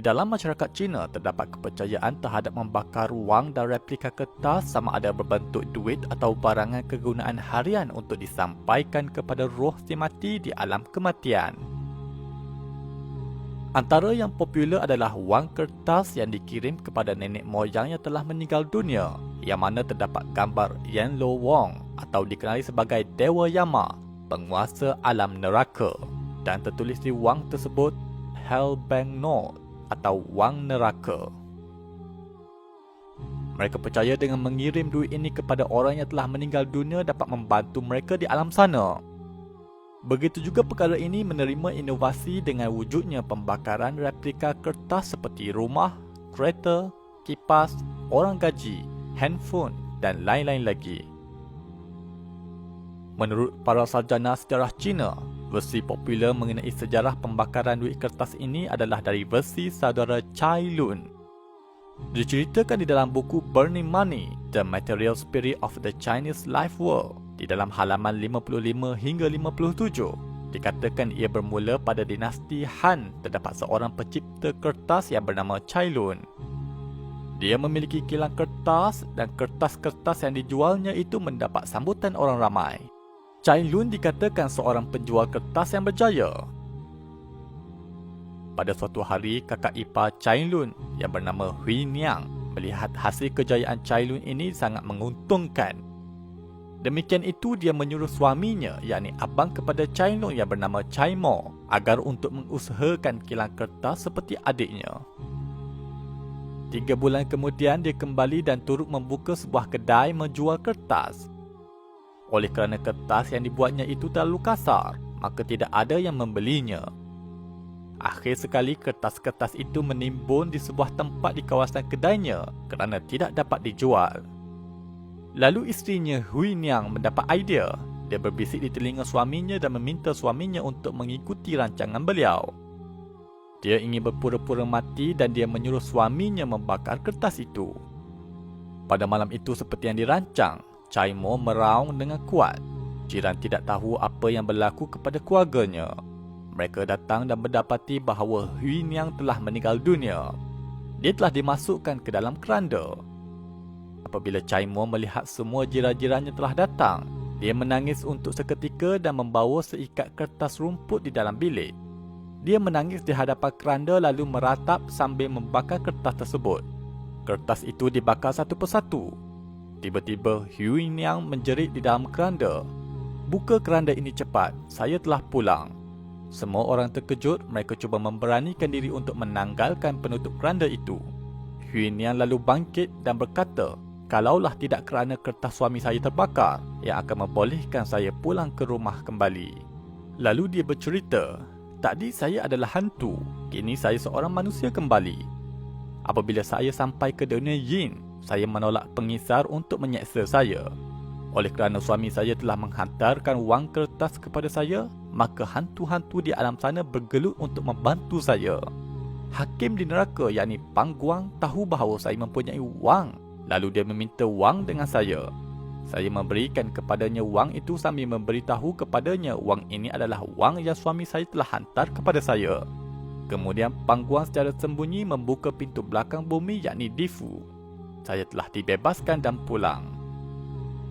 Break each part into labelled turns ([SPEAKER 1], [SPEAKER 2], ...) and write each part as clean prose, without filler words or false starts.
[SPEAKER 1] Di dalam masyarakat Cina, terdapat kepercayaan terhadap membakar wang dan replika kertas sama ada berbentuk duit atau barangan kegunaan harian untuk disampaikan kepada roh si mati di alam kematian. Antara yang popular adalah wang kertas yang dikirim kepada nenek moyang yang telah meninggal dunia, yang mana terdapat gambar Yan Lo Wong atau dikenali sebagai Dewa Yama, penguasa alam neraka, dan tertulis di wang tersebut Hell Bank Note atau wang neraka. Mereka percaya dengan mengirim duit ini kepada orang yang telah meninggal dunia dapat membantu mereka di alam sana. Begitu juga perkara ini menerima inovasi dengan wujudnya pembakaran replika kertas seperti rumah, kereta, kipas, orang gaji, handphone dan lain-lain lagi. Menurut para sarjana sejarah Cina, versi popular mengenai sejarah pembakaran duit kertas ini adalah dari versi saudara Cai Lun. Diceritakan di dalam buku Burning Money, The Material Spirit of the Chinese Life World, di dalam halaman 55 hingga 57, dikatakan ia bermula pada dinasti Han. Terdapat seorang pencipta kertas yang bernama Cai Lun. Dia memiliki kilang kertas dan kertas-kertas yang dijualnya itu mendapat sambutan orang ramai. Cai Lun dikatakan seorang penjual kertas yang berjaya. Pada suatu hari, kakak ipar Cai Lun yang bernama Hui Niang melihat hasil kejayaan Cai Lun ini sangat menguntungkan. Demikian itu, dia menyuruh suaminya, yakni abang kepada Cai Lun yang bernama Cai Mo, agar untuk mengusahakan kilang kertas seperti adiknya. 3 bulan kemudian, dia kembali dan turut membuka sebuah kedai menjual kertas. Oleh kerana kertas yang dibuatnya itu terlalu kasar, maka tidak ada yang membelinya. Akhir sekali, kertas-kertas itu menimbun di sebuah tempat di kawasan kedainya kerana tidak dapat dijual. Lalu isterinya Hui Niang mendapat idea. Dia berbisik di telinga suaminya dan meminta suaminya untuk mengikuti rancangan beliau. Dia ingin berpura-pura mati dan dia menyuruh suaminya membakar kertas itu. Pada malam itu, seperti yang dirancang, Cai Mo meraung dengan kuat. Jiran tidak tahu apa yang berlaku kepada keluarganya. Mereka datang dan mendapati bahawa Hui Niang telah meninggal dunia. Dia telah dimasukkan ke dalam keranda. Apabila Cai Mo melihat semua jiran-jirannya telah datang, dia menangis untuk seketika dan membawa seikat kertas rumput di dalam bilik. Dia menangis di hadapan keranda lalu meratap sambil membakar kertas tersebut. Kertas itu dibakar satu persatu. Tiba-tiba Hui Niang menjerit di dalam keranda. "Buka keranda ini cepat, saya telah pulang." Semua orang terkejut. Mereka cuba memberanikan diri untuk menanggalkan penutup keranda itu. Hui Niang lalu bangkit dan berkata, "Kalaulah tidak kerana kertas suami saya terbakar, yang akan membolehkan saya pulang ke rumah kembali." Lalu dia bercerita, "Tadi saya adalah hantu, kini saya seorang manusia kembali. Apabila saya sampai ke dunia Yin, saya menolak pengisar untuk menyeksa saya. Oleh kerana suami saya telah menghantarkan wang kertas kepada saya, maka hantu-hantu di alam sana bergelut untuk membantu saya. Hakim di neraka, yakni Pang Guang, tahu bahawa saya mempunyai wang. Lalu dia meminta wang dengan saya. Saya memberikan kepadanya wang itu sambil memberitahu kepadanya wang ini adalah wang yang suami saya telah hantar kepada saya. Kemudian Pang Guang secara sembunyi membuka pintu belakang bumi, yakni Difu. Saya telah dibebaskan dan pulang."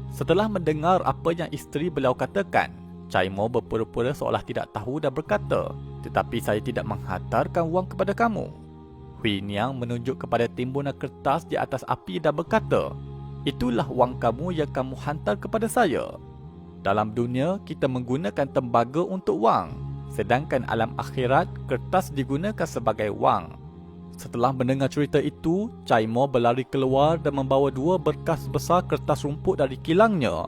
[SPEAKER 1] Setelah mendengar apa yang isteri beliau katakan, Cai Mo berpura-pura seolah tidak tahu dan berkata, "Tetapi saya tidak menghantarkan wang kepada kamu." Hui Niang menunjuk kepada timbunan kertas di atas api dan berkata, "Itulah wang kamu yang kamu hantar kepada saya. Dalam dunia, kita menggunakan tembaga untuk wang, sedangkan alam akhirat, kertas digunakan sebagai wang." Setelah mendengar cerita itu, Cai Mo berlari keluar dan membawa 2 berkas besar kertas rumput dari kilangnya.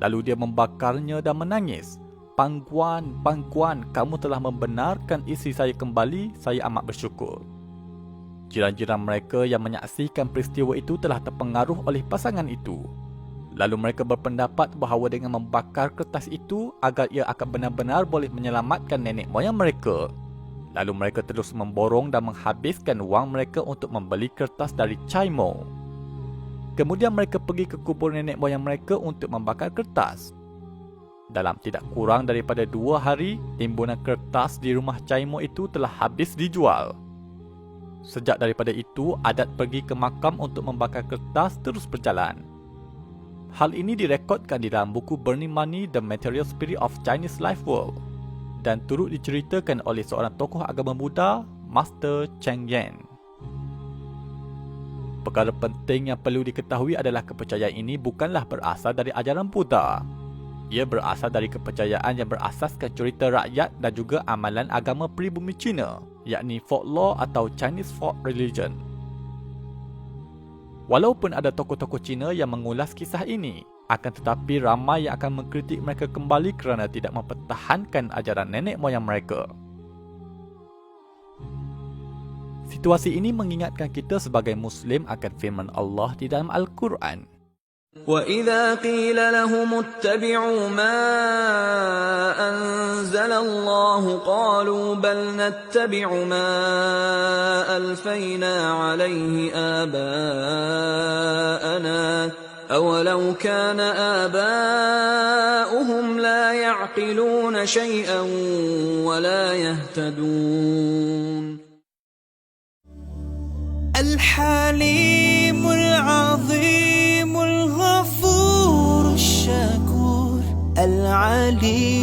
[SPEAKER 1] Lalu dia membakarnya dan menangis. Pang Guan, kamu telah membenarkan isteri saya kembali, saya amat bersyukur." Jiran-jiran mereka yang menyaksikan peristiwa itu telah terpengaruh oleh pasangan itu. Lalu mereka berpendapat bahawa dengan membakar kertas itu, agar ia akan benar-benar boleh menyelamatkan nenek moyang mereka. Lalu mereka terus memborong dan menghabiskan wang mereka untuk membeli kertas dari Cai Mo. Kemudian mereka pergi ke kubur nenek moyang mereka untuk membakar kertas. Dalam tidak kurang daripada 2 hari, timbunan kertas di rumah Cai Mo itu telah habis dijual. Sejak daripada itu, adat pergi ke makam untuk membakar kertas terus berjalan. Hal ini direkodkan di dalam buku Burning Money, The Material Spirit of Chinese Life World dan turut diceritakan oleh seorang tokoh agama Buddha, Master Cheng Yen. Perkara penting yang perlu diketahui adalah kepercayaan ini bukanlah berasal dari ajaran Buddha. Ia berasal dari kepercayaan yang berasaskan cerita rakyat dan juga amalan agama pribumi Cina, yakni folklore atau Chinese folk religion. Walaupun ada tokoh-tokoh Cina yang mengulas kisah ini, akan tetapi ramai yang akan mengkritik mereka kembali kerana tidak mempertahankan ajaran nenek moyang mereka. Situasi ini mengingatkan kita sebagai Muslim akan firman Allah di dalam Al-Quran.
[SPEAKER 2] وَإِذَا قِيلَ لَهُمُ اتَّبِعُوا مَا أَنزَلَ اللَّهُ قَالُوا بَلْ نَتَّبِعُ مَا أَلْفَيْنَا عَلَيْهِ آبَاءَنَا أَوَلَوْ كَانَ آبَاؤُهُمْ لَا يَعْقِلُونَ شَيْئًا وَلَا يَهْتَدُونَ
[SPEAKER 3] الحليم العظيم الغفور الشكور العليم